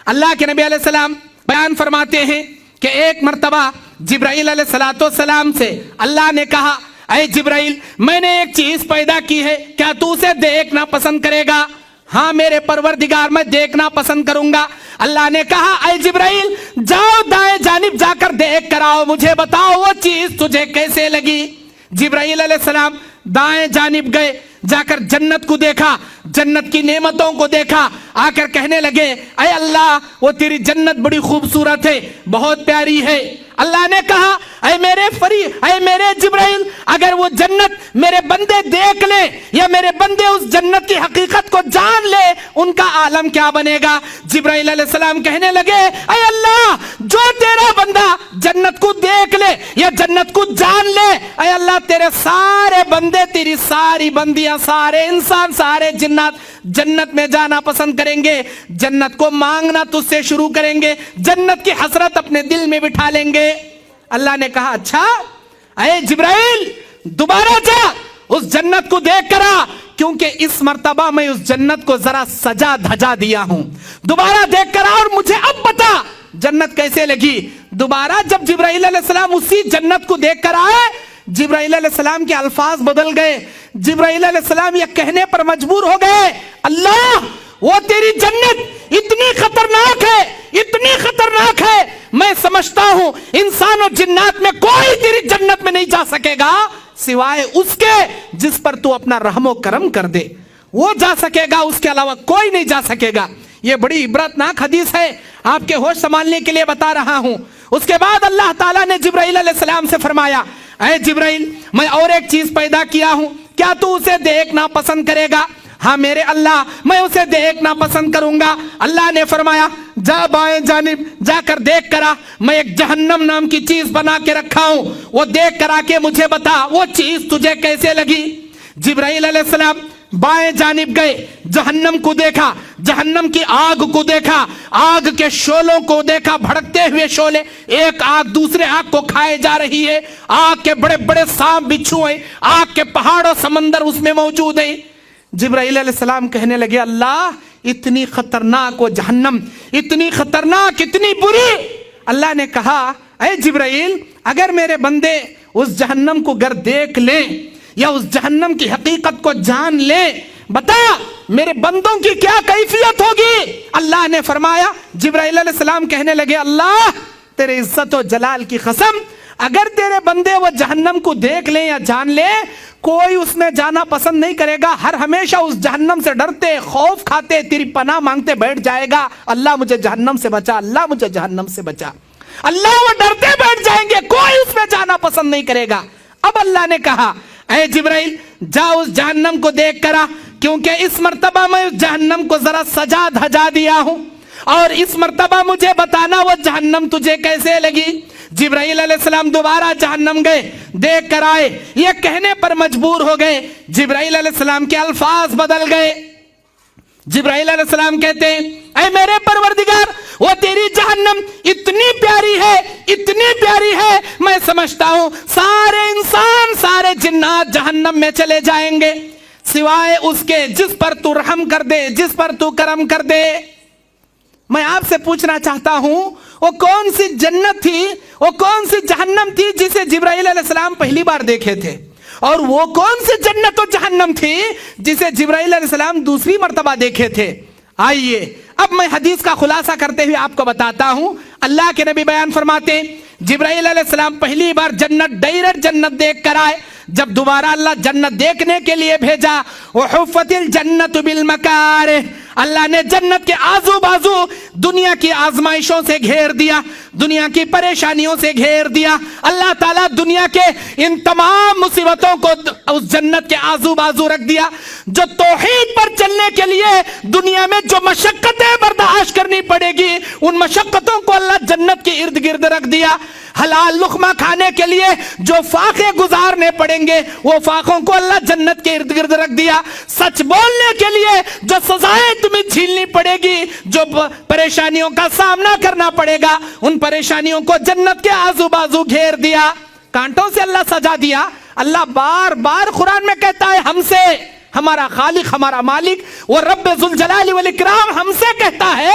اللہ کے نبی علیہ السلام بیان فرماتے ہیں کہ ایک مرتبہ جبرائیل علیہ السلام سے اللہ نے کہا اے جبرائیل میں نے ایک چیز پیدا کی ہے، کیا تو اسے دیکھنا پسند کرے گا؟ ہاں میرے پروردگار میں دیکھنا پسند کروں گا۔ اللہ نے کہا اے جبرائیل جاؤ دائیں جانب جا کر دیکھ کر آؤ، مجھے بتاؤ وہ چیز تجھے کیسے لگی۔ جبرائیل علیہ السلام دائیں جانب گئے، جا کر جنت کو دیکھا، جنت کی نعمتوں کو دیکھا، آ کر کہنے لگے اے اللہ وہ تیری جنت بڑی خوبصورت ہے، بہت پیاری ہے۔ اللہ نے کہا اے میرے جبرائیل اگر وہ جنت میرے بندے دیکھ لے یا میرے بندے اس جنت کی حقیقت کو جان لے ان کا عالم کیا بنے گا؟ جبرائیل علیہ السلام کہنے لگے اے اللہ جو تیرا بندہ جنت کو دیکھ لے یا جنت کو جان لے، اے اللہ تیرے سارے بندے، تیری ساری بندیاں، سارے انسان، سارے جنات جنت میں جانا پسند کریں گے، جنت کو مانگنا تجھ سے شروع کریں گے، جنت کی حسرت اپنے دل میں بٹھا لیں گے۔ اللہ نے کہا اچھا اے جبرائیل دوبارہ جا اس جنت کو دیکھ کر آ، کیونکہ اس مرتبہ میں اس جنت کو ذرا سجا دھجا دیا ہوں، دوبارہ دیکھ کر آ اور مجھے اب بتا جنت کیسے لگی۔ دوبارہ جب جبرائیل علیہ السلام اسی جنت کو دیکھ کر آئے، جبرائیل علیہ السلام کے الفاظ بدل گئے، جبرائیل علیہ السلام یہ کہنے پر مجبور ہو گئے اللہ وہ تیری جنت اتنی خطرناک ہے، اتنی خطرناک ہے، میں سمجھتا ہوں انسان اور جنات میں کوئی تیری جنت میں نہیں جا سکے گا سوائے اس کے جس پر تو اپنا رحم و کرم کر دے، وہ جا سکے گا، اس کے علاوہ کوئی نہیں جا سکے گا۔ یہ بڑی عبرتناک حدیث ہے، آپ کے ہوش سنبھالنے کے لیے بتا رہا ہوں۔ اس کے بعد اللہ تعالیٰ نے جبرائیل علیہ السلام سے فرمایا اے جبرائیل میں اور ایک چیز پیدا کیا ہوں، کیا تو اسے دیکھنا پسند کرے گا؟ ہاں میرے اللہ میں اسے دیکھنا پسند کروں گا۔ اللہ نے فرمایا جا بائیں جانب جا کر دیکھ کر آ، میں ایک جہنم نام کی چیز بنا کے رکھا ہوں، وہ دیکھ کر آ کے مجھے بتا وہ چیز تجھے کیسے لگی۔ جبرائیل علیہ السلام بائیں جانب گئے، جہنم کو دیکھا، جہنم کی آگ کو دیکھا، آگ کے شعلوں کو دیکھا، بھڑکتے ہوئے شعلے، ایک آگ دوسرے آگ کو کھائے جا رہی ہے، آگ کے بڑے بڑے سانپ بچھو ہیں، آگ کے پہاڑ و سمندر اس میں موجود ہیں۔ جبرائیل علیہ السلام کہنے لگے اللہ اتنی خطرناک وہ جہنم، اتنی خطرناک، اتنی بری۔ اللہ نے کہا اے جبرائیل اگر میرے بندے اس جہنم کو گر دیکھ لیں یا اس جہنم کی حقیقت کو جان لیں، بتا میرے بندوں کی کیا کیفیت ہوگی؟ اللہ نے فرمایا، جبرائیل علیہ السلام کہنے لگے اللہ تیرے عزت و جلال کی قسم اگر تیرے بندے وہ جہنم کو دیکھ لیں یا جان لیں کوئی اس میں جانا پسند نہیں کرے گا، ہر ہمیشہ اس جہنم سے ڈرتے، خوف کھاتے، تیری پناہ مانگتے بیٹھ جائے گا اللہ مجھے جہنم سے بچا، اللہ مجھے جہنم سے بچا، اللہ وہ ڈرتے بیٹھ جائیں گے، کوئی اس میں جانا پسند نہیں کرے گا۔ اب اللہ نے کہا اے جبرائیل جا اس جہنم کو دیکھ کر آ، کیونکہ اس مرتبہ میں اس جہنم کو ذرا سجا دھجا دیا ہوں، اور اس مرتبہ مجھے بتانا وہ جہنم تجھے کیسے لگی۔ جبرائیل علیہ السلام دوبارہ جہنم گئے، دیکھ کر آئے، یہ کہنے پر مجبور ہو گئے، جبرائیل علیہ السلام کے الفاظ بدل گئے۔ جبرائیل علیہ السلام کہتے ہیں اے میرے پروردگار وہ تیری جہنم اتنی پیاری ہے، اتنی پیاری ہے، میں سمجھتا ہوں سارے انسان، سارے جنات جہنم میں چلے جائیں گے سوائے اس کے جس پر تو رحم کر دے، جس پر تو کرم کر دے۔ میں آپ سے پوچھنا چاہتا ہوں وہ کون سی جنت تھی، وہ کون سی جہنم تھی جسے جبرائیل علیہ السلام پہلی بار دیکھے تھے، اور وہ کون سی جنت و جہنم تھی جسے جبرائیل علیہ السلام دوسری مرتبہ دیکھے تھے؟ آئیے اب میں حدیث کا خلاصہ کرتے ہوئے آپ کو بتاتا ہوں۔ اللہ کے نبی بیان فرماتے جبرائیل علیہ السلام پہلی بار جنت، ڈائریکٹ جنت دیکھ کر آئے، جب دوبارہ اللہ جنت دیکھنے کے لیے بھیجا وحفت الجنت بالمکارہ، اللہ نے جنت کے آزو بازو دنیا کی آزمائشوں سے گھیر دیا، دنیا کی پریشانیوں سے گھیر دیا۔ اللہ تعالیٰ دنیا کے ان تمام مصیبتوں کو اس جنت کے آزو بازو رکھ دیا۔ جو توحید پر چلنے کے لیے دنیا میں جو مشقتیں برداشت کرنی پڑے گی ان مشقتوں کو اللہ جنت کے ارد گرد رکھ دیا۔ حلال لقمہ کھانے کے لیے جو فاقے گزارنے پڑیں گے وہ فاقوں کو اللہ جنت کے ارد گرد رکھ دیا۔ سچ بولنے کے لیے جو سزائیں تمہیں جھیلنی پڑے گی، جو پریشانیوں کا سامنا کرنا پڑے گا، ان پریشانیوں کو جنت کے آزو بازو گھیر دیا، کانٹوں سے اللہ سجا دیا۔ اللہ بار بار قرآن میں کہتا ہے ہم سے، ہمارا خالق، ہمارا مالک وہ رب ذوالجلال والاکرام ہم سے کہتا ہے